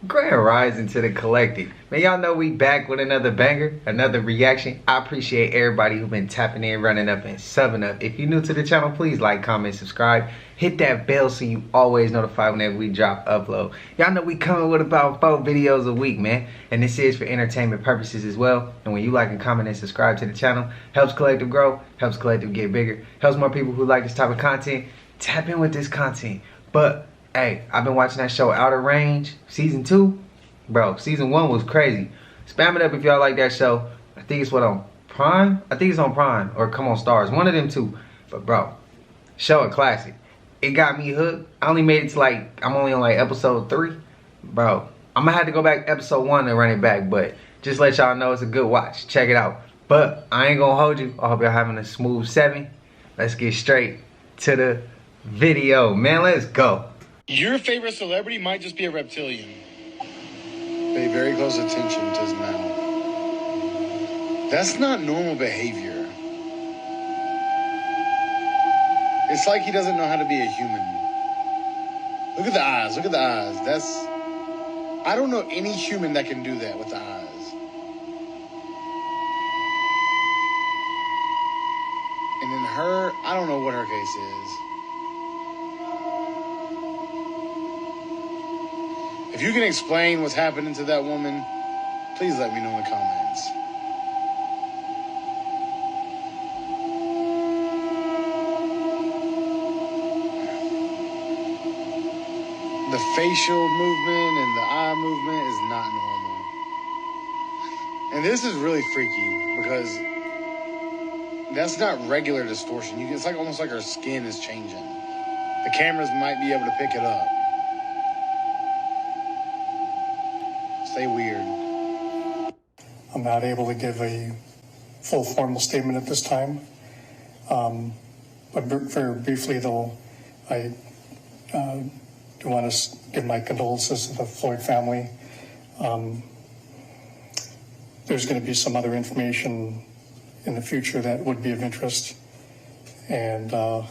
Grand rising to the collective. Man, y'all know we back with another banger, another reaction. I appreciate everybody who been tapping in, running up, and subbing up. If you're new to the channel, please like, comment, subscribe. Hit that bell so you always notified whenever we drop upload. Y'all know we coming with about 4 videos a week, man. And this is for entertainment purposes as well. And when you like and comment and subscribe to the channel, helps collective grow, helps collective get bigger, helps more people who like this type of content tap in with this content. But hey, I've been watching that show Outer Range, season 2. Bro, season 1 was crazy. Spam it up if y'all like that show. I think it's on Prime? I think it's on Prime or Come On Stars. One of them two. But bro, show a classic. It got me hooked. I only made it to I'm only on episode 3. Bro, I'm gonna have to go back to episode 1 and run it back. But just let y'all know it's a good watch. Check it out. But I ain't gonna hold you. I hope y'all having a smooth 7. Let's get straight to the video. Man, let's go. Your favorite celebrity might just be a reptilian. Pay very close attention to his mouth. That's not normal behavior. It's like he doesn't know how to be a human. Look at the eyes. Look at the eyes. I don't know any human that can do that with the eyes. And then her, I don't know what her case is. If you can explain what's happening to that woman, please let me know in the comments. The facial movement and the eye movement is not normal. And this is really freaky because that's not regular distortion. It's almost like her skin is changing. The cameras might be able to pick it up. Stay weird. I'm not able to give a full formal statement at this time. But very briefly, though, I do want to give my condolences to the Floyd family. There's going to be some other information in the future that would be of interest. And I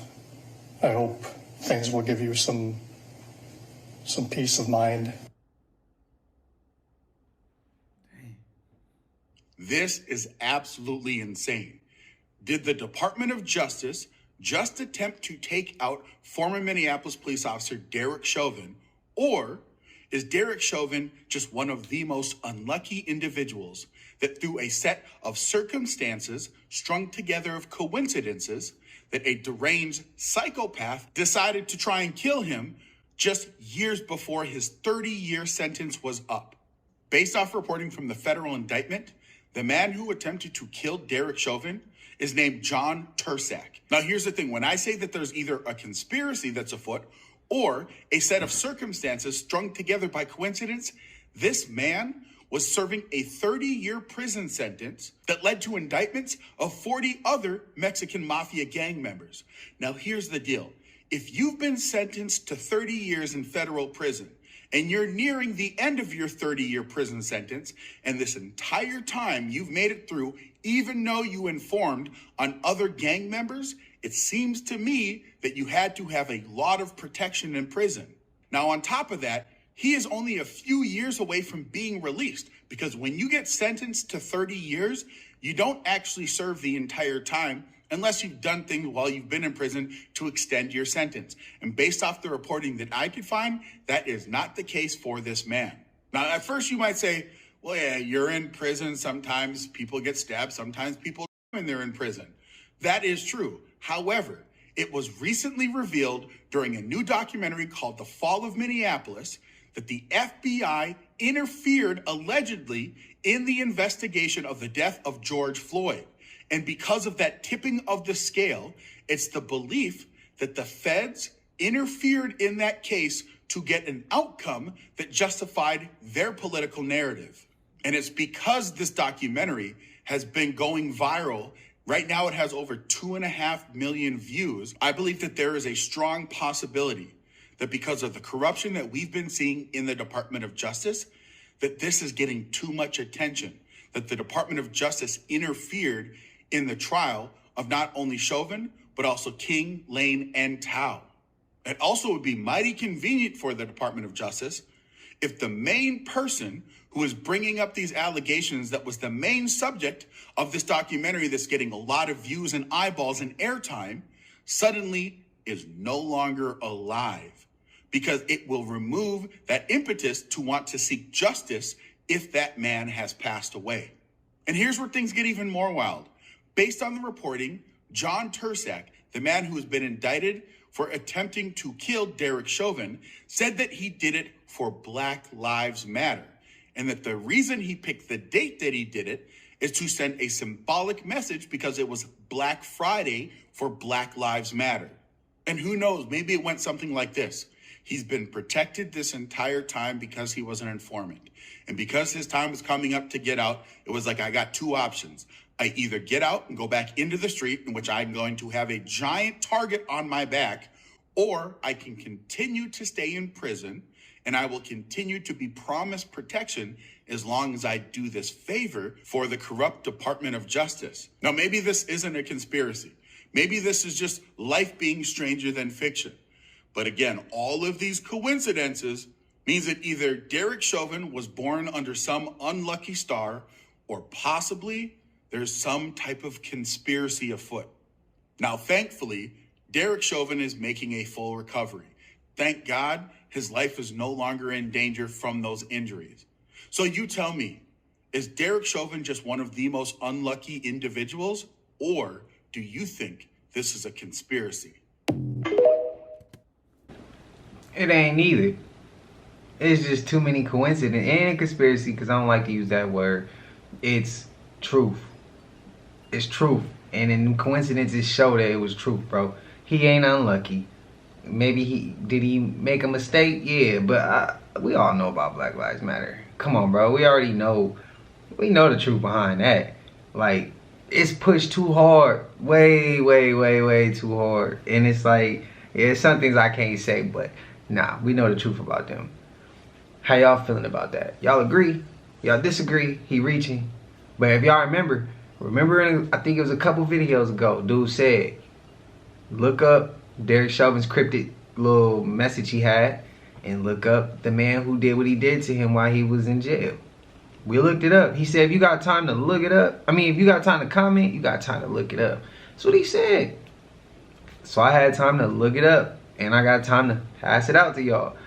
hope things will give you some peace of mind. This is absolutely insane. Did the Department of Justice just attempt to take out former Minneapolis police officer Derek Chauvin, or is Derek Chauvin just one of the most unlucky individuals that through a set of circumstances strung together of coincidences that a deranged psychopath decided to try and kill him just years before his 30-year sentence was up? Based off reporting from the federal indictment, the man who attempted to kill Derek Chauvin is named John Tursak. Now, here's the thing. When I say that there's either a conspiracy that's afoot or a set of circumstances strung together by coincidence, this man was serving a 30-year prison sentence that led to indictments of 40 other Mexican mafia gang members. Now, here's the deal. If you've been sentenced to 30 years in federal prison, and you're nearing the end of your 30-year prison sentence, and this entire time you've made it through, even though you informed on other gang members, it seems to me that you had to have a lot of protection in prison. Now, on top of that, he is only a few years away from being released, because when you get sentenced to 30 years, you don't actually serve the entire time unless you've done things while you've been in prison to extend your sentence. And based off the reporting that I could find, that is not the case for this man. Now, at first you might say, well, yeah, you're in prison. Sometimes people get stabbed. Sometimes people die when they're in prison. That is true. However, it was recently revealed during a new documentary called The Fall of Minneapolis that the FBI interfered allegedly in the investigation of the death of George Floyd. And because of that tipping of the scale, it's the belief that the feds interfered in that case to get an outcome that justified their political narrative. And it's because this documentary has been going viral. Right now it has over 2.5 million views. I believe that there is a strong possibility that because of the corruption that we've been seeing in the Department of Justice, that this is getting too much attention, that the Department of Justice interfered in the trial of not only Chauvin, but also King, Lane, and Tao. It also would be mighty convenient for the Department of Justice if the main person who is bringing up these allegations, that was the main subject of this documentary that's getting a lot of views and eyeballs and airtime, suddenly is no longer alive, because it will remove that impetus to want to seek justice if that man has passed away. And here's where things get even more wild. Based on the reporting, John Tursak, the man who has been indicted for attempting to kill Derek Chauvin, said that he did it for Black Lives Matter, and that the reason he picked the date that he did it is to send a symbolic message because it was Black Friday for Black Lives Matter. And who knows, maybe it went something like this. He's been protected this entire time because he was an informant. And because his time was coming up to get out, it was like, I got two options. I either get out and go back into the street, in which I'm going to have a giant target on my back, or I can continue to stay in prison and I will continue to be promised protection as long as I do this favor for the corrupt Department of Justice. Now, maybe this isn't a conspiracy. Maybe this is just life being stranger than fiction. But again, all of these coincidences means that either Derek Chauvin was born under some unlucky star, or possibly there's some type of conspiracy afoot. Now, thankfully, Derek Chauvin is making a full recovery. Thank God his life is no longer in danger from those injuries. So you tell me, is Derek Chauvin just one of the most unlucky individuals, or do you think this is a conspiracy? It ain't neither. It's just too many coincidences. It ain't a conspiracy, because I don't like to use that word. It's truth. It's truth. And then coincidences show that it was truth, bro. He ain't unlucky. Maybe did he make a mistake? Yeah, but we all know about Black Lives Matter. Come on, bro. We already know. We know the truth behind that. Like, it's pushed too hard. Way too hard. And it's like, yeah, some things I can't say, but nah, we know the truth about them. How y'all feeling about that? Y'all agree? Y'all disagree? He reaching. But if y'all remember I think it was a couple videos ago, dude said, look up Derek Chauvin's cryptic little message he had, and look up the man who did what he did to him while he was in jail. We looked it up. He said, if you got time to look it up, if you got time to comment, you got time to look it up. That's what he said. So I had time to look it up, and I got time to pass it out to y'all.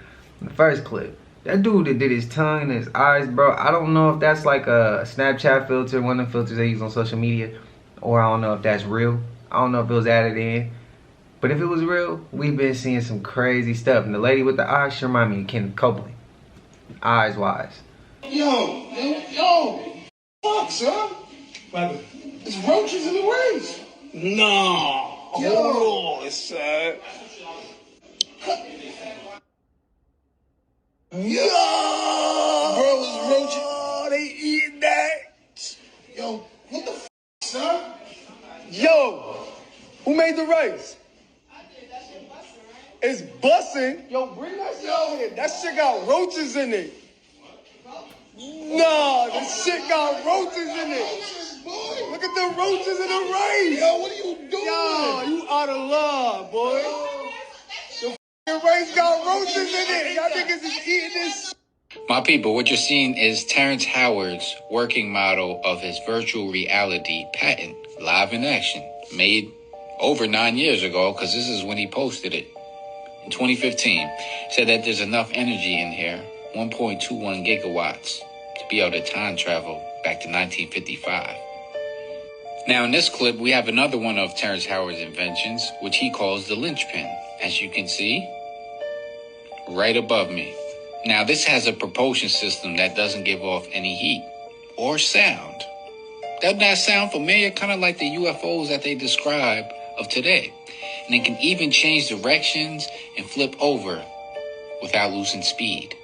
In the first clip, that dude that did his tongue and his eyes, bro, I don't know if that's like a Snapchat filter, one of the filters they use on social media, or I don't know if that's real. I don't know if it was added in. But if it was real, we've been seeing some crazy stuff. And the lady with the eyes, she remind me of Kenneth Copeland. Eyes wise. Yo, fuck, son. What? There's roaches in the race. No. Hold on, son. Yo, bro, it's roaches. Oh, they eating that. Yo, what the f, son? Yo, who made the rice? It's bussin'. Yo, bring that shit over here. That shit got roaches in it. Nah, this shit got roaches in it. Look at the roaches in the rice. Yo, what are you doing? Yo, you out of love, boy. The f***ing rice got roaches in it. Y'all niggas is eating this. My people, what you're seeing is Terrence Howard's working model of his virtual reality patent, live in action, made over 9 years ago, because this is when he posted it. In 2015, said that there's enough energy in here, 1.21 gigawatts, to be able to time travel back to 1955. Now in this clip, we have another one of Terrence Howard's inventions, which he calls the linchpin, as you can see, right above me. Now this has a propulsion system that doesn't give off any heat or sound. Doesn't that sound familiar? Kind of like the UFOs that they describe of today. And it can even change directions and flip over without losing speed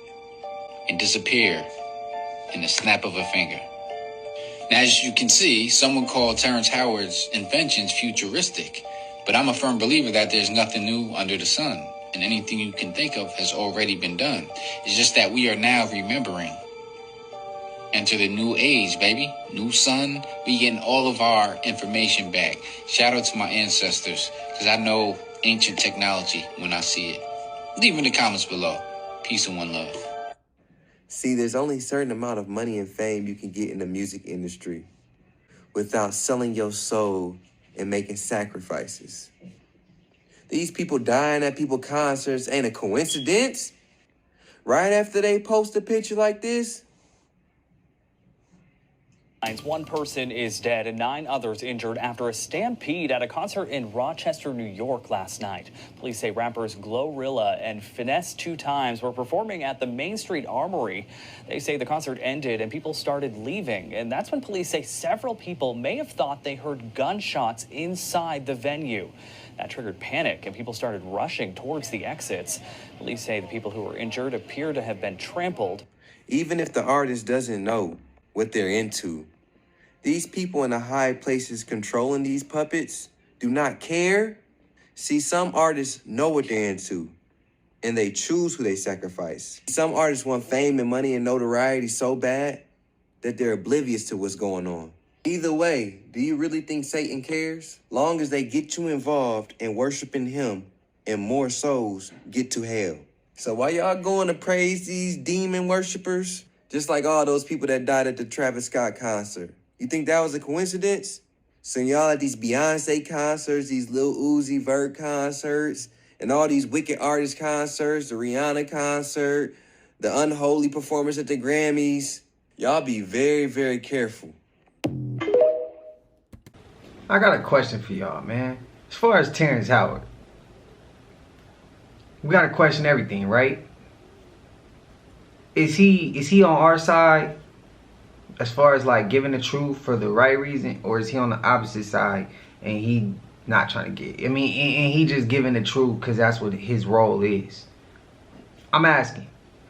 and disappear in the snap of a finger. Now, as you can see, someone called Terrence Howard's inventions futuristic, but I'm a firm believer that there's nothing new under the sun, and anything you can think of has already been done. It's just that we are now remembering. Enter the new age, baby. New sun. We getting all of our information back. Shout out to my ancestors, because I know ancient technology when I see it. Leave in the comments below. Peace and one love. See, there's only a certain amount of money and fame you can get in the music industry without selling your soul and making sacrifices. These people dying at people's concerts ain't a coincidence. Right after they post a picture like this, One person is dead and 9 others injured after a stampede at a concert in Rochester, New York last night. Police say rappers Glorilla and Finesse 2 Times were performing at the Main Street Armory. They say the concert ended and people started leaving. And that's when police say several people may have thought they heard gunshots inside the venue. That triggered panic and people started rushing towards the exits. Police say the people who were injured appear to have been trampled. even if the artist doesn't know what they're into, these people in the high places controlling these puppets do not care. See, some artists know what they're into, and they choose who they sacrifice. Some artists want fame and money and notoriety so bad that they're oblivious to what's going on. Either way, do you really think Satan cares? Long as they get you involved in worshiping him and more souls get to hell. So why y'all going to praise these demon worshipers? Just like all those people that died at the Travis Scott concert. You think that was a coincidence? So y'all at these Beyonce concerts, these Lil Uzi Vert concerts, and all these wicked artist concerts, the Rihanna concert, the unholy performance at the Grammys, y'all be very, very careful. I got a question for y'all, man. As far as Terrence Howard, we gotta question everything, right? Is he on our side as far as like giving the truth for the right reason, or is he on the opposite side and he not trying to get? I mean, and he just giving the truth because that's what his role is. I'm asking.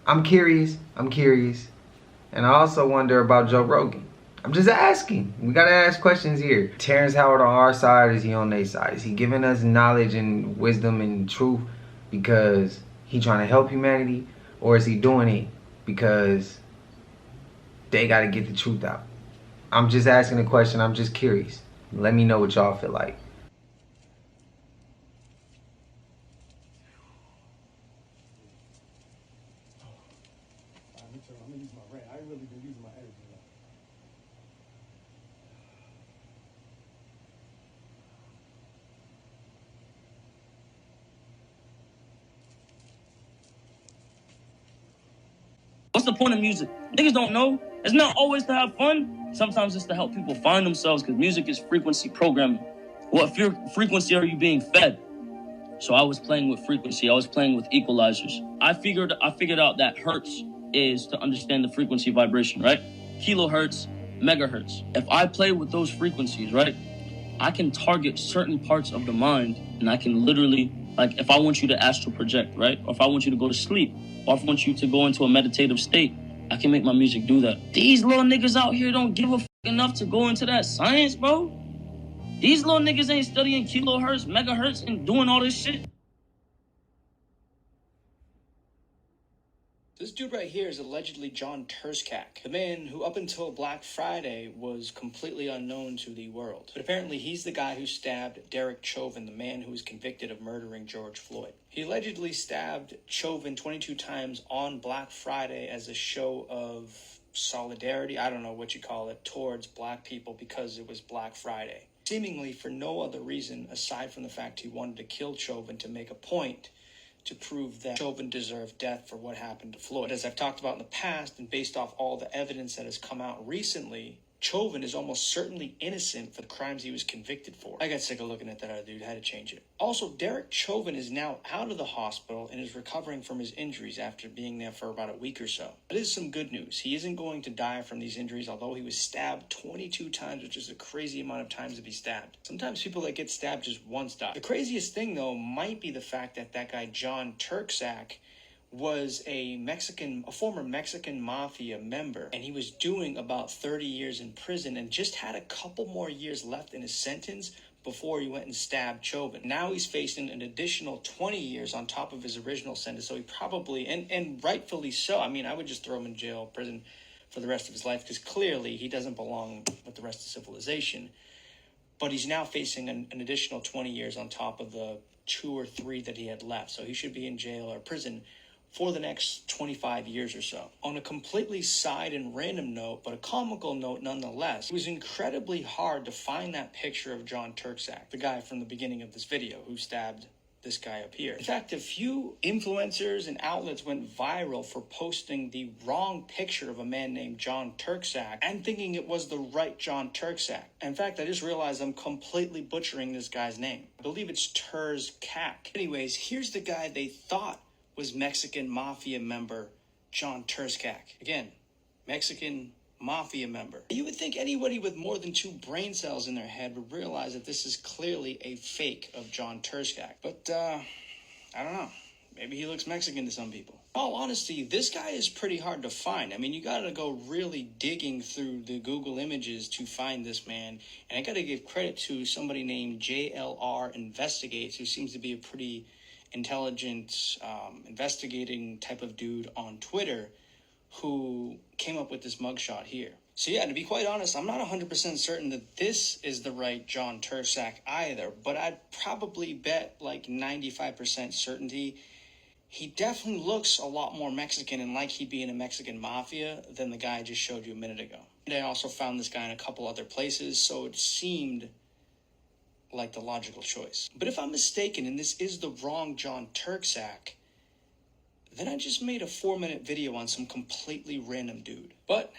I'm curious, and I also wonder about Joe Rogan. I'm just asking. We gotta ask questions here. Terrence Howard on our side, is he on their side? Is he giving us knowledge and wisdom and truth because he trying to help humanity, or is he doing it because they gotta get the truth out? I'm just asking a question. I'm just curious. Let me know what y'all feel like. What's the point of music? Niggas don't know. It's not always to have fun. Sometimes it's to help people find themselves, because music is frequency programming. What frequency are you being fed? So I was playing with frequency. I was playing with equalizers. I figured out that hertz is to understand the frequency vibration, right? Kilohertz, megahertz. If I play with those frequencies, right, I can target certain parts of the mind, and I can literally, like, if I want you to astral project, right? Or if I want you to go to sleep, or if I want you to go into a meditative state, I can make my music do that. These little niggas out here don't give a enough to go into that science, bro. These little niggas ain't studying kilohertz, megahertz, and doing all this shit. This dude right here is allegedly John Turskak, the man who up until Black Friday was completely unknown to the world. But apparently he's the guy who stabbed Derek Chauvin, the man who was convicted of murdering George Floyd. He allegedly stabbed Chauvin 22 times on Black Friday as a show of solidarity, I don't know what you call it, towards black people because it was Black Friday. Seemingly for no other reason aside from the fact he wanted to kill Chauvin to make a point to prove that Chauvin deserved death for what happened to Floyd. As I've talked about in the past, and based off all the evidence that has come out recently, Chauvin is almost certainly innocent for the crimes he was convicted for. I got sick of looking at that other dude, had to change it. Also, Derek Chauvin is now out of the hospital and is recovering from his injuries after being there for about a week or so. That is some good news. He isn't going to die from these injuries, although he was stabbed 22 times, which is a crazy amount of times to be stabbed. Sometimes people that get stabbed just once die. The craziest thing, though, might be the fact that that guy John Turskak was a former Mexican mafia member, and he was doing about 30 years in prison and just had a couple more years left in his sentence before he went and stabbed Chauvin. Now he's facing an additional 20 years on top of his original sentence, so he probably, and rightfully so, I mean, I would just throw him in jail, prison for the rest of his life, because clearly he doesn't belong with the rest of civilization. But he's now facing an additional 20 years on top of the 2 or 3 that he had left. So he should be in jail or prison for the next 25 years or so. On a completely side and random note, but a comical note nonetheless, it was incredibly hard to find that picture of John Turczak, the guy from the beginning of this video who stabbed this guy up here. In fact, a few influencers and outlets went viral for posting the wrong picture of a man named John Turczak and thinking it was the right John Turczak. In fact, I just realized I'm completely butchering this guy's name. I believe it's Turczak. Anyways, here's the guy they thought was Mexican mafia member John Turczak. Again, Mexican mafia member. You would think anybody with more than 2 brain cells in their head would realize that this is clearly a fake of John Turczak. But, I don't know. Maybe he looks Mexican to some people. In all honesty, this guy is pretty hard to find. I mean, you gotta go really digging through the Google images to find this man. And I gotta give credit to somebody named JLR Investigates, who seems to be a pretty intelligent, investigating type of dude on Twitter, who came up with this mugshot here. So yeah, to be quite honest, I'm not 100% certain that this is the right John Turczak either, but I'd probably bet like 95% certainty he definitely looks a lot more Mexican and like he'd be in a Mexican mafia than the guy I just showed you a minute ago. And I also found this guy in a couple other places, so it seemed like the logical choice. But if I'm mistaken and this is the wrong John Turczak, then I just made a 4-minute video on some completely random dude. But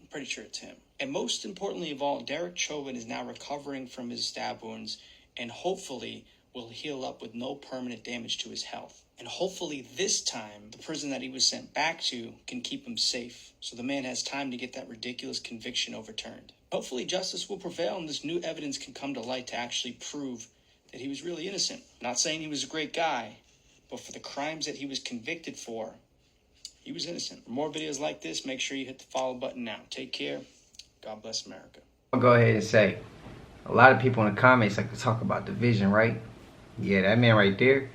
I'm pretty sure it's him. And most importantly of all, Derek Chauvin is now recovering from his stab wounds and hopefully will heal up with no permanent damage to his health. And hopefully this time, the prison that he was sent back to can keep him safe, so the man has time to get that ridiculous conviction overturned. Hopefully justice will prevail and this new evidence can come to light to actually prove that he was really innocent. Not saying he was a great guy, but for the crimes that he was convicted for, he was innocent. For more videos like this, make sure you hit the follow button now. Take care. God bless America. I'll go ahead and say, a lot of people in the comments like to talk about division, right? Yeah, that man right there,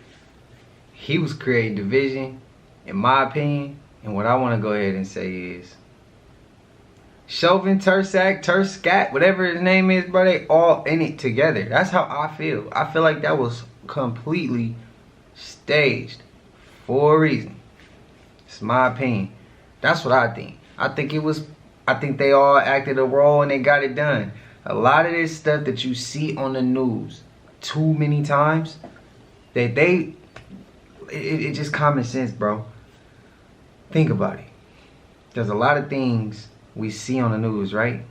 he was creating division, in my opinion. And what I want to go ahead and say is, Chauvin, Turczak, whatever his name is, bro, they all in it together. That's how I feel. I feel like that was completely staged for a reason. It's my opinion. That's what I think. I think they all acted a role and they got it done. A lot of this stuff that you see on the news too many times, that it's just common sense, bro. Think about it. There's a lot of things we see on the news, right,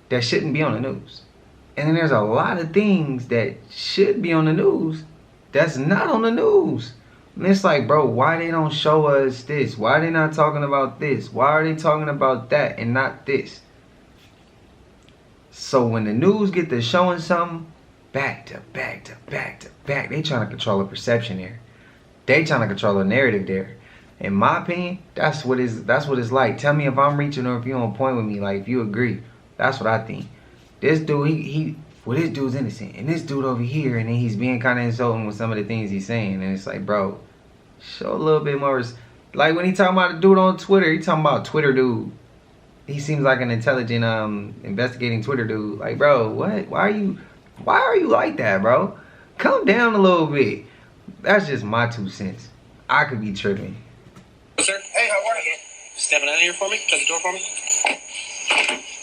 that shouldn't be on the news. And then there's a lot of things that should be on the news that's not on the news. And it's like, bro, why they don't show us this? Why are they not talking about this? Why are they talking about that and not this? So when the news get to showing something back to back to back to back, they trying to control a perception there. They trying to control a narrative there. In my opinion, that's what it's like. Tell me if I'm reaching or if you on point with me, like if you agree. That's what I think. This dude, this dude's innocent. And this dude over here, and then he's being kind of insulting with some of the things he's saying. And it's like, bro, show a little bit more. Like when he talking about a dude on Twitter, he talking about Twitter dude. He seems like an intelligent, investigating Twitter dude. Like, bro, what? Why are you like that, bro? Calm down a little bit. That's just my 2 cents. I could be tripping. Sir? Hey, how are you? Stepping out of here for me? Shut the door for me?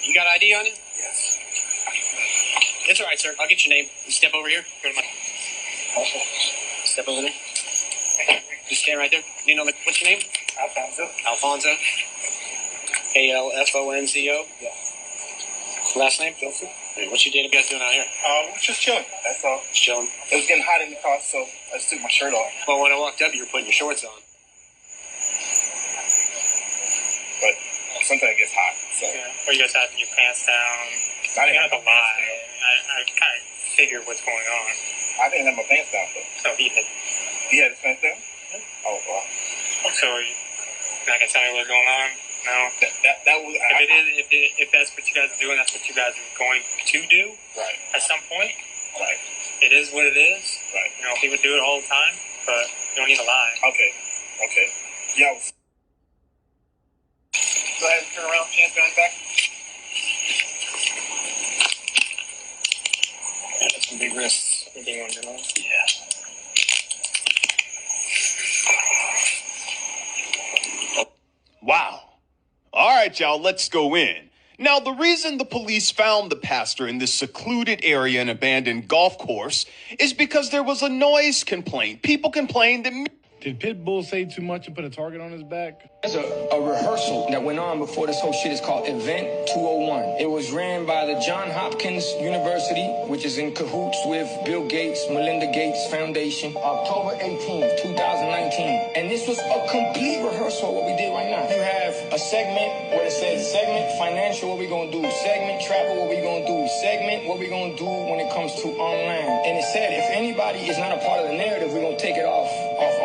You got ID on you? Yes. It's alright, sir. I'll get your name. You step over here. Go to my... Step over there. Just stand right there. You know, what's your name? Alfonso. Alfonso? A-L-F-O-N-Z-O? Yeah. Last name? Joseph. Hey, what's your date of birth doing out here? Just chilling. That's all. Just chilling. It was getting hot in the car, so I just took my shirt off. Well, when I walked up, you were putting your shorts on. But sometimes it gets hot, so. Yeah. Or you guys having your pants down. I didn't have my pants down. I kind of figured what's going on. I didn't have my pants down, though. So he did. He had his pants down? Yeah. Oh, wow. So you're not going to tell me what's going on? No. That was... If that's what you guys are doing, that's what you guys are going to do. Right. At some point. Right. It is what it is. Right. You know, people do it all the time, but you don't need to lie. Okay. Yeah. Go ahead and turn around, hands behind back. Yeah, that's some big wrists. Anything you want to know? Yeah. Wow. All right, y'all, let's go in. Now, the reason the police found the pastor in this secluded area and abandoned golf course is because there was a noise complaint. People complained that... Did Pitbull say too much and put a target on his back? There's a rehearsal that went on before this whole shit is called Event 201. It was ran by the Johns Hopkins University, which is in cahoots with Bill Gates, Melinda Gates Foundation, October 18th, 2019. And this was a complete rehearsal of what we did right now. You have a segment where it says segment financial, what we gonna do, segment travel, what we gonna do, segment what we gonna do when it comes to online. And it said if anybody is not a part of the narrative, we're gonna take it off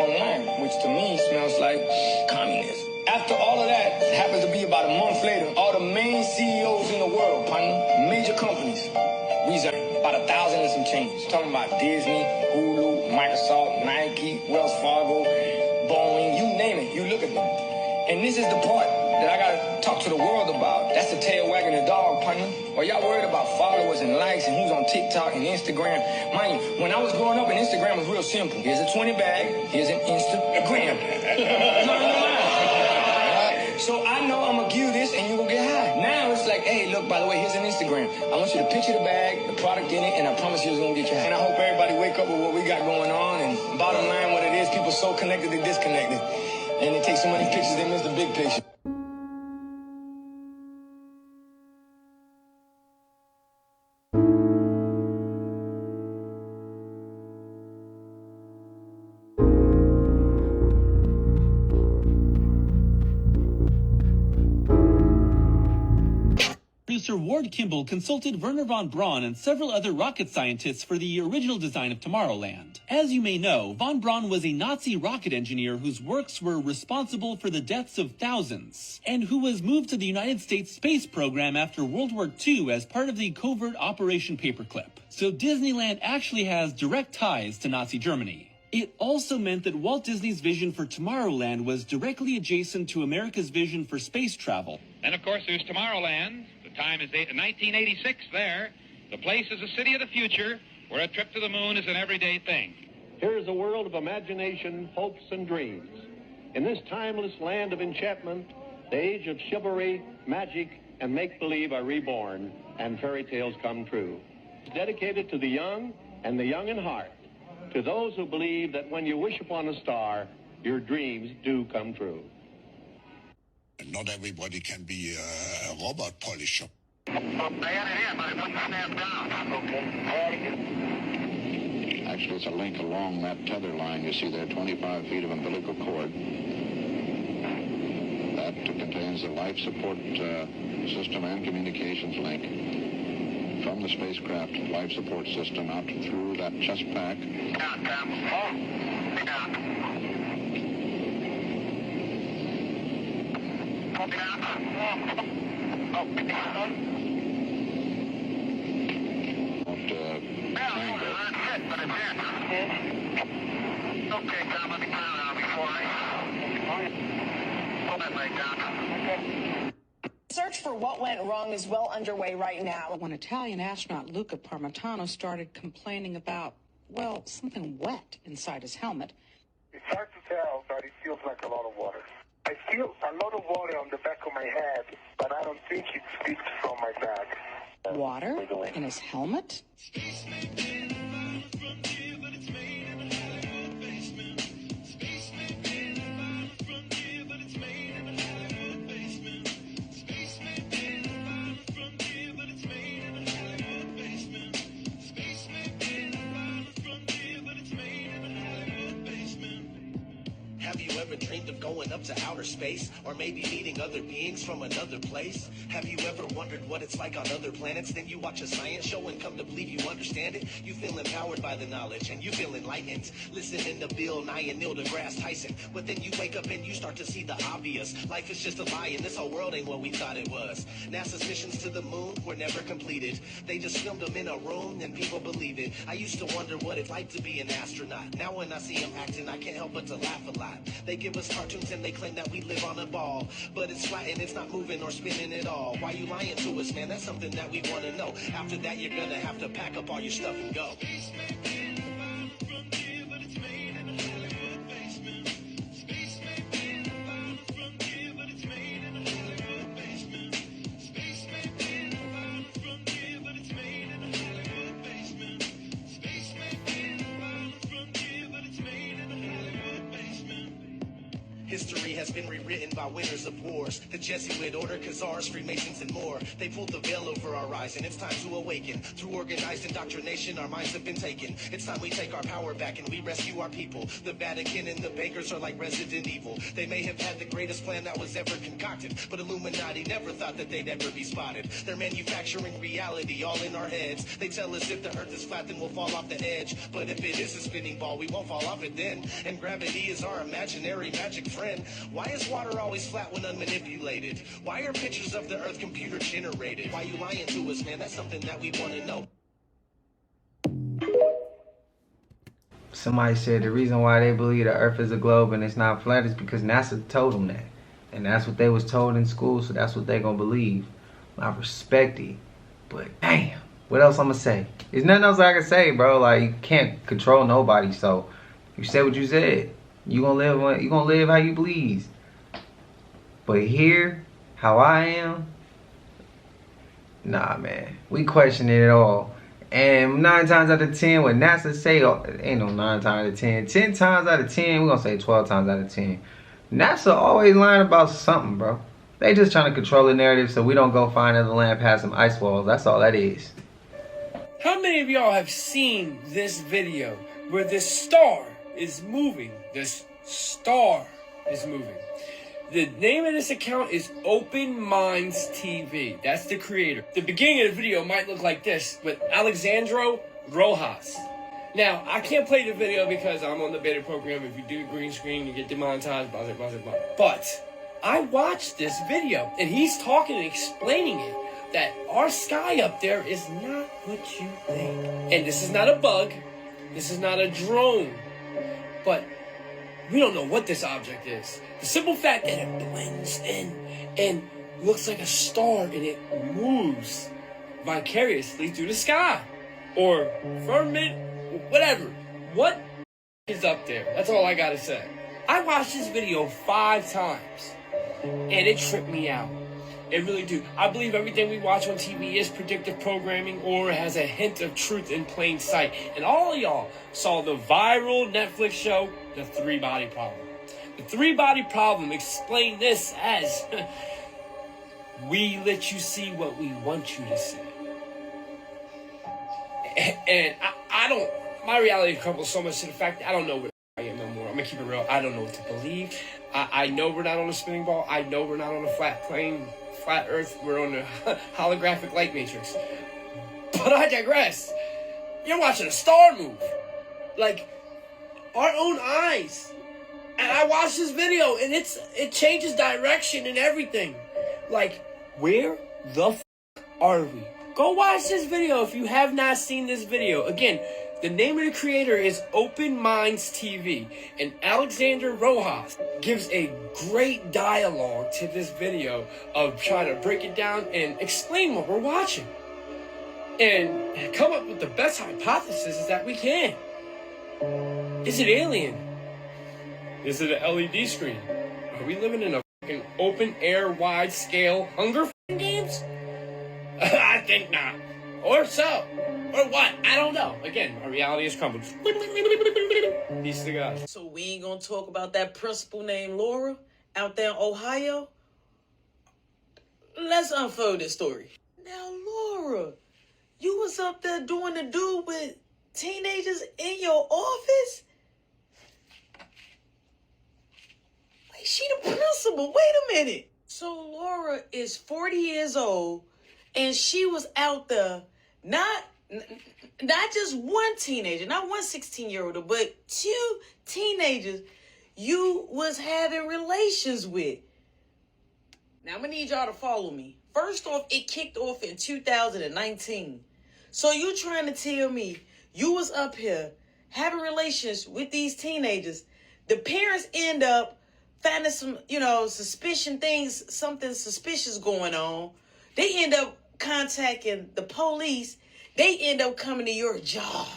online, which to me smells like communism. After all of that, happens to be about a month later, all the main CEOs in the world, partner, major companies, resigned. About 1,000 and some change. Talking about Disney, Hulu, Microsoft, Nike, Wells Fargo, Boeing, you name it, you look at them. And this is the part that I gotta talk to the world about. That's the tail wagging the dog, partner. Or y'all worried about followers and likes and who's on TikTok and Instagram? Mind you, when I was growing up, Instagram was real simple. Here's a 20 bag, here's an Instagram. No. So I know I'm gonna give you this and you gonna get high. Now it's like, hey, look, by the way, here's an Instagram. I want you to picture the bag, the product in it, and I promise you it's gonna get you high. And I hope everybody wake up with what we got going on, and bottom line, what it is, people so connected they disconnected. And they take so many pictures, they miss the big picture. Producer Ward Kimball consulted Wernher von Braun and several other rocket scientists for the original design of Tomorrowland. As you may know, von Braun was a Nazi rocket engineer whose works were responsible for the deaths of thousands, and who was moved to the United States space program after World War II as part of the covert Operation Paperclip. So Disneyland actually has direct ties to Nazi Germany. It also meant that Walt Disney's vision for Tomorrowland was directly adjacent to America's vision for space travel. And of course there's Tomorrowland. The time is 1986 there. The place is a city of the future where a trip to the moon is an everyday thing. Here is a world of imagination, hopes, and dreams. In this timeless land of enchantment, the age of chivalry, magic, and make-believe are reborn, and fairy tales come true. It's dedicated to the young and the young in heart, to those who believe that when you wish upon a star, your dreams do come true. Not everybody can be a robot polisher. Actually, it's a link along that tether line you see there, 25 feet of umbilical cord. That contains the life support system and communications link from the spacecraft life support system out through that chest pack. Search for what went wrong is well underway right now. When Italian astronaut Luca Parmitano started complaining about, well, something wet inside his helmet. It's hard to tell, but it feels like a lot of water. I feel a lot of water on the back of my head, but I don't think it speaks from my back. Water in his helmet? Have you ever dreamed of going up to outer space, or maybe meeting other beings from another place? Have you ever wondered what it's like on other planets? Then you watch a science show and come to believe you understand it. You feel empowered by the knowledge and you feel enlightened, listening to Bill Nye and Neil deGrasse Tyson. But then you wake up and you start to see the obvious. Life is just a lie and this whole world ain't what we thought it was. NASA's missions to the moon were never completed. They just filmed them in a room and people believe it. I used to wonder what it's like to be an astronaut. Now when I see them acting, I can't help but to laugh a lot. not. They give us cartoons and they claim that we live on a ball. But it's flat and it's not moving or spinning at all. Why you lying to us, man? That's something that we want to know. After that, you're gonna have to pack up all your stuff and go. History has been rewritten by winners of wars. The Jesuit order, Khazars, Freemasons, and more. They pulled the veil over our eyes, and it's time to awaken. Through organized indoctrination, our minds have been taken. It's time we take our power back and we rescue our people. The Vatican and the bankers are like Resident Evil. They may have had the greatest plan that was ever concocted, but Illuminati never thought that they'd ever be spotted. They're manufacturing reality all in our heads. They tell us if the earth is flat, then we'll fall off the edge. But if it is a spinning ball, we won't fall off it then. And gravity is our imaginary magic friend. Why is water always flat when unmanipulated? Why are pictures of the earth computer generated? Why you lying to us, man? That's something that we want to know. Somebody said the reason why they believe the earth is a globe and it's not flat is because NASA told them that. And that's what they was told in school, so that's what they gonna believe. I respect it. But damn, what else I'm gonna say? There's nothing else I can say, bro. Like, you can't control nobody, so you said what you said. You gonna live how you please. But here, how I am, nah, man. We question it all. And 9 times out of 10, what NASA say, ain't no 9 times out of 10. 10 times out of 10, we're gonna say 12 times out of 10. NASA always lying about something, bro. They just trying to control the narrative so we don't go find another land past some ice walls. That's all that is. How many of y'all have seen this video where this star is moving? This star is moving. The name of this account is Open Minds TV. That's the creator. The beginning of the video might look like this with Alexandro Rojas. Now, I can't play the video because I'm on the beta program. If you do green screen, you get demonetized, blah, blah, blah, blah. But I watched this video and he's talking and explaining it, that our sky up there is not what you think. And this is not a bug. This is not a drone. But we don't know what this object is. The simple fact that it blends in and looks like a star and it moves vicariously through the sky or firmament, whatever. What is up there? That's all I gotta say. I watched this video 5 times and it tripped me out. It really do. I believe everything we watch on TV is predictive programming or has a hint of truth in plain sight. And all of y'all saw the viral Netflix show, The 3-Body Problem. The 3-Body Problem explained this as, we let you see what we want you to see. And I don't, my reality crumbles so much to the fact that I don't know what I am no more. I'm gonna keep it real. I don't know what to believe. I know we're not on a spinning ball. I know we're not on a flat plane, flat earth. We're on a holographic light matrix. But I digress. You're watching a star move. Like, our own eyes. And I watched this video and it changes direction and everything. Like, where the f are we? Go watch this video if you have not seen this video. Again, the name of the creator is Open Minds TV, and Alexander Rojas gives a great dialogue to this video of trying to break it down and explain what we're watching. And come up with the best hypothesis that we can. Is it alien? Is it an LED screen? Are we living in a fucking open air, wide scale Hunger Games? I think not. Or so. Or what? I don't know. Again, our reality is crumbled. Peace to God. So we ain't gonna talk about that principal named Laura out there in Ohio? Let's unfold this story. Now, Laura, you was up there doing the do with teenagers in your office? Wait, she the principal. Wait a minute. So Laura is 40 years old, and she was out there, not just one teenager, not one 16-year-old, but 2 teenagers you was having relations with. Now, I'm going to need y'all to follow me. First off, it kicked off in 2019. So you trying to tell me you was up here having relations with these teenagers The parents end up finding some, you know, something suspicious going on. They end up contacting the police. They end up coming to your job.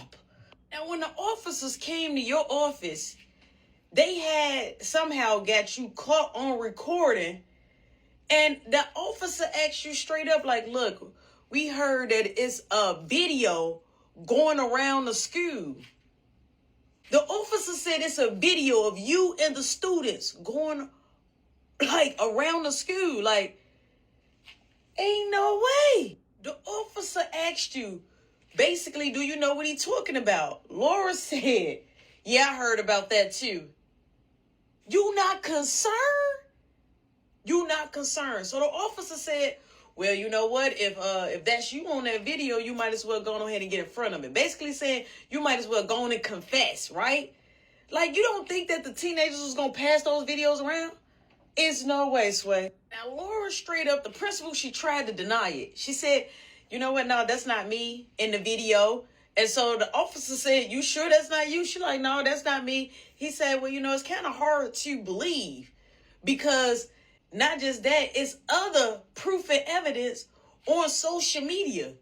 Now, when the officers came to your office, they had somehow got you caught on recording. And the officer asked you straight up, like, look, we heard that it's a video going around the school. The officer said it's a video of you and the students going, like, around the school. Like, ain't no way. The officer asked you, basically, do you know what he's talking about? Laura said, yeah, I heard about that too. You not concerned? You not concerned. So the officer said, well, you know what? If that's you on that video, you might as well go on ahead and get in front of it. Basically saying you might as well go on and confess, right? Like, you don't think that the teenagers was going to pass those videos around? It's no way, Sway. Now, Laura straight up, the principal, she tried to deny it. She said, you know what? No, that's not me in the video. And so the officer said, you sure that's not you? She's like, no, that's not me. He said, well, you know, it's kind of hard to believe because not just that, it's other proof and evidence on social media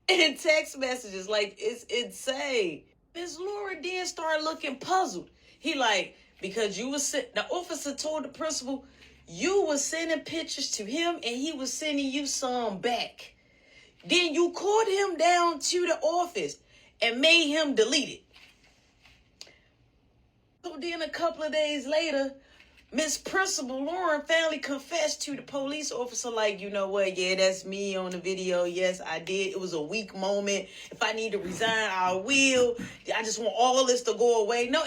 and text messages. Like, it's insane. Miss Laura then started looking puzzled. He like, because you was the officer told the principal, you was sending pictures to him and he was sending you some back. Then you called him down to the office and made him delete it. So then a couple of days later, Miss Principal Lauren finally confessed to the police officer, like, you know what? Yeah, that's me on the video. Yes, I did. It was a weak moment. If I need to resign, I will. I just want all this to go away. No.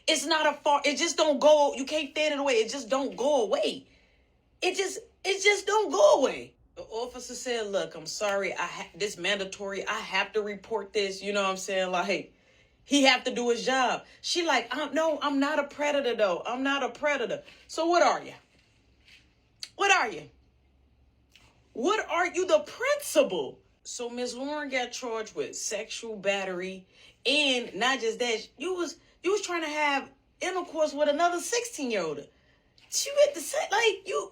It's not a far. It just don't go. You can't fan it away. It just don't go away. It just don't go away. The officer said, look, I'm sorry. This mandatory. I have to report this. You know what I'm saying? Like, he have to do his job. She like, no, I'm not a predator, though. I'm not a predator. So what are you? What are you? What are you? The principal. So Miss Lauren got charged with sexual battery. And not just that, you was trying to have intercourse with another 16-year-old. She at the set, like, you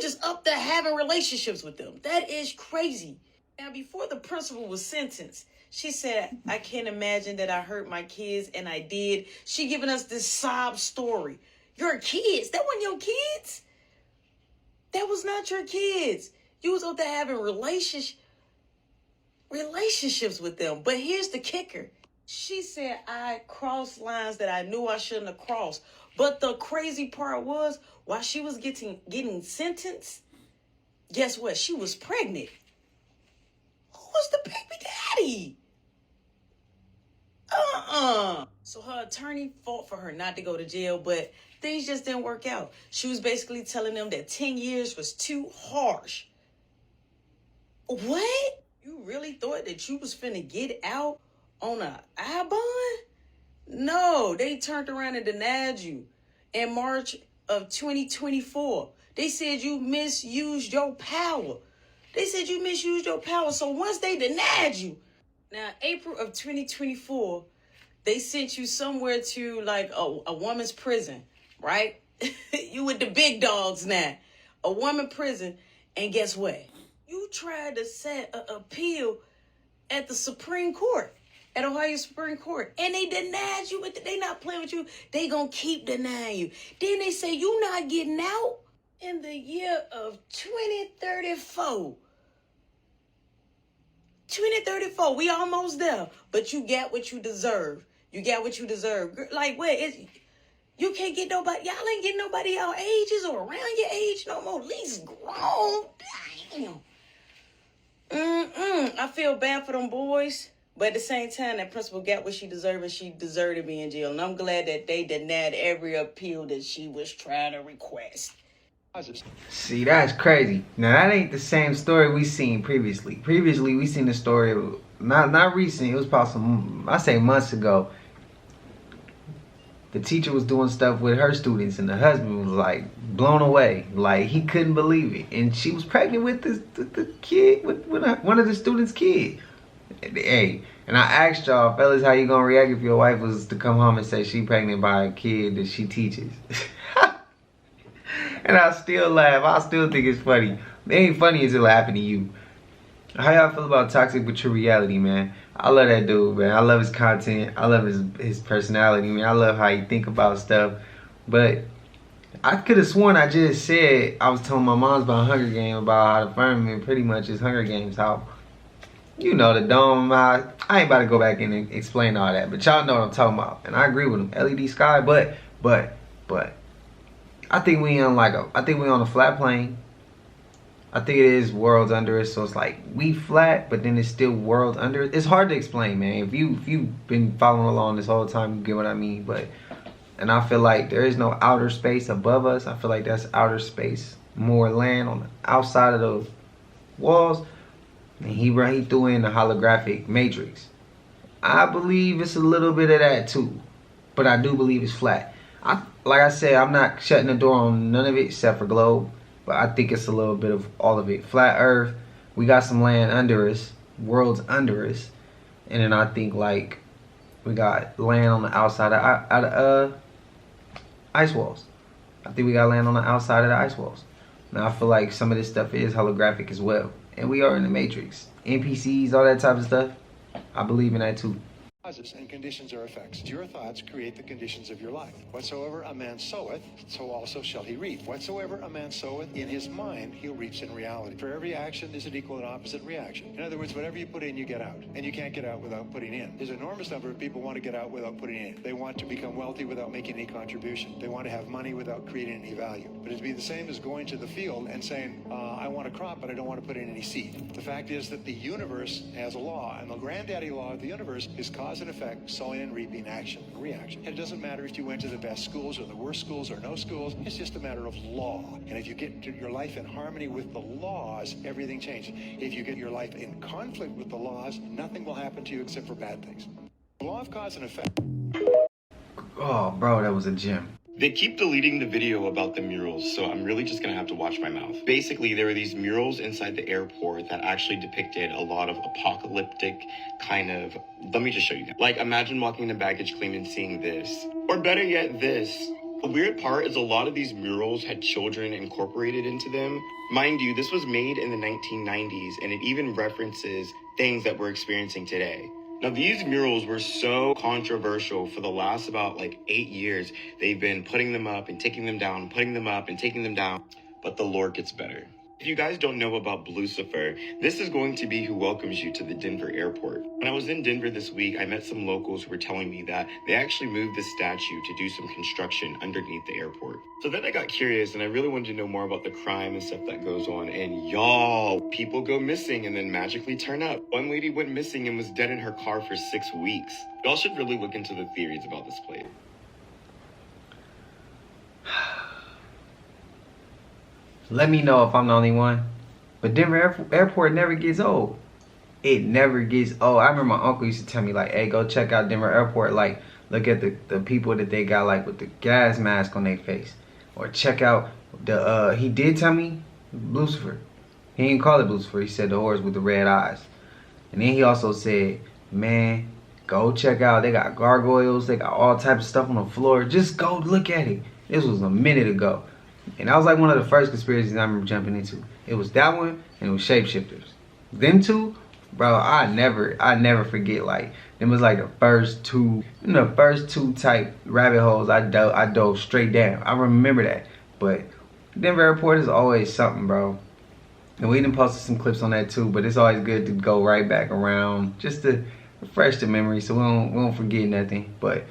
just up there having relationships with them. That is crazy. Now, before the principal was sentenced, she said, I can't imagine that I hurt my kids, and I did. She giving us this sob story. Your kids. That wasn't your kids. That was not your kids. You was out there having relationships with them. But here's the kicker. She said, I crossed lines that I knew I shouldn't have crossed. But the crazy part was, while she was getting sentenced, guess what? She was pregnant. Who was the baby daddy? So her attorney fought for her not to go to jail, but things just didn't work out. She was basically telling them that 10 years was too harsh. What? You really thought that you was finna get out on a I-bond? No, they turned around and denied you in March of 2024. They said you misused your power. So once they denied you, now April of 2024, they sent you somewhere to like a woman's prison, right? You with the big dogs now. A woman prison. And guess what? You tried to set an appeal at the Supreme Court. At Ohio Supreme Court. And they denied you, but they not playing with you. They gonna keep denying you. Then they say you not getting out in the year of 2034. 2034, we almost there. But you got what you deserve. Like, wait, you can't get nobody, y'all ain't getting nobody our ages or around your age no more. At least grown. Damn. I feel bad for them boys. But at the same time, that principal got what she deserved, and she deserved to be in jail. And I'm glad that they denied every appeal that she was trying to request. See, that's crazy. Now, that ain't the same story we seen previously. Previously, we seen the story, not recent, it was probably months ago. The teacher was doing stuff with her students, and the husband was, like, blown away. Like, he couldn't believe it. And she was pregnant with the kid, with one of the students' kids. Hey, And I asked y'all, fellas, how you gonna react if your wife was to come home and say she pregnant by a kid that she teaches? And I still laugh. I still think it's funny. It ain't funny until it happened to you. How y'all feel about Toxic but True Reality, man? I love that dude, man. I love his content. I love his personality, man. I love how he think about stuff. But I could have sworn I just said I was telling my moms about Hunger Games, about how the firmament pretty much is Hunger Games. How, you know, the dome. I ain't about to go back in and explain all that, but y'all know what I'm talking about. And I agree with him. LED sky, but I think we on a flat plane. I think it is worlds under us, so it's like we flat, but then it's still worlds under it. It's hard to explain, man. If you've been following along this whole time, you get what I mean. And I feel like there is no outer space above us. I feel like that's outer space, more land on the outside of those walls. And he threw in the holographic matrix. I believe it's a little bit of that too, but I do believe it's flat. Like I said, I'm not shutting the door on none of it except for globe. But I think it's a little bit of all of it. Flat Earth, we got some land under us, worlds under us, and then I think like we got land on the outside of ice walls. I think we got land on the outside of the ice walls. Now I feel like some of this stuff is holographic as well, and we are in the Matrix. NPCs, all that type of stuff. I believe in that too. Causes and conditions are effects. Your thoughts create the conditions of your life. Whatsoever a man soweth, so also shall he reap. Whatsoever a man soweth in his mind, he'll reap in reality. For every action is an equal and opposite reaction. In other words, whatever you put in, you get out. And you can't get out without putting in. There's an enormous number of people who want to get out without putting in. They want to become wealthy without making any contribution. They want to have money without creating any value. But it'd be the same as going to the field and saying, I want a crop, but I don't want to put in any seed. The fact is that the universe has a law, and the granddaddy law of the universe is cause and effect, sowing and reaping, action and reaction. And it doesn't matter if you went to the best schools or the worst schools or no schools. It's just a matter of law. And if you get your life in harmony with the laws, everything changes. If you get your life in conflict with the laws, nothing will happen to you except for bad things. The law of cause and effect. Oh, bro, that was a gem. They keep deleting the video about the murals, so I'm really just gonna have to watch my mouth. Basically, there were these murals inside the airport that actually depicted a lot of apocalyptic kind of, let me just show you guys. Like, imagine walking into baggage claim and seeing this. Or better yet, this. The weird part is a lot of these murals had children incorporated into them. Mind you, this was made in the 1990s, and it even references things that we're experiencing today. Now, these murals were so controversial for the last about like 8 years. They've been putting them up and taking them down, putting them up and taking them down. But the Lord gets better. If you guys don't know about Lucifer, this is going to be who welcomes you to the Denver airport. When I was in Denver this week, I met some locals who were telling me that they actually moved the statue to do some construction underneath the airport. So then I got curious and I really wanted to know more about the crime and stuff that goes on. And y'all, people go missing and then magically turn up. One lady went missing and was dead in her car for 6 weeks. Y'all should really look into the theories about this place. Let me know if I'm the only one. But Denver Airport never gets old. It never gets old. I remember my uncle used to tell me like, hey, go check out Denver Airport. Like, look at the people that they got like with the gas mask on their face. Or check out the, he did tell me, Lucifer. He didn't call it Lucifer. He said the horse with the red eyes. And then he also said, man, go check out. They got gargoyles. They got all types of stuff on the floor. Just go look at it. This was a minute ago. And that was like one of the first conspiracies I remember jumping into. It was that one and it was shapeshifters. Them two, bro, I never forget. Like, them was like the first two type rabbit holes I dove straight down. I remember that. But Denver Airport is always something, bro. And we done posted some clips on that too, but it's always good to go right back around just to refresh the memory so we don't forget nothing. But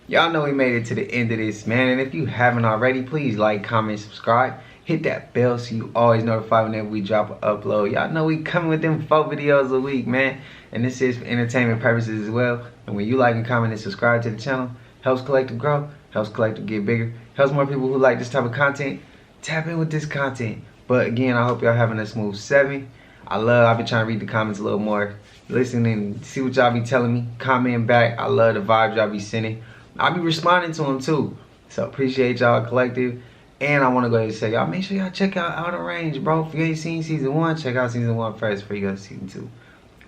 y'all know we made it to the end of this, man. And if you haven't already, please like, comment, subscribe. Hit that bell so you always notified whenever we drop an upload. Y'all know we coming with them 4 videos a week, man. And this is for entertainment purposes as well. And when you like and comment and subscribe to the channel, helps Collective grow, helps Collective get bigger, helps more people who like this type of content tap in with this content. But again, I hope y'all having a smooth 7. I've been trying to read the comments a little more, listen and see what y'all be telling me, comment back. I love the vibes y'all be sending. I'll be responding to them too. So appreciate y'all, Collective. And I want to go ahead and say, y'all make sure y'all check out Outer Range, bro. If you ain't seen season 1, check out season 1 first before you go to season 2.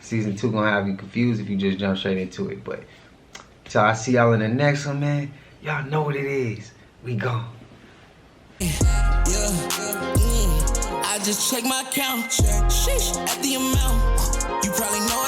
Season 2 gonna have you confused if you just jump straight into it. But so I see y'all in the next one, man. Y'all know what it is. We gone. I just check my account. Sheesh, at the amount. You probably know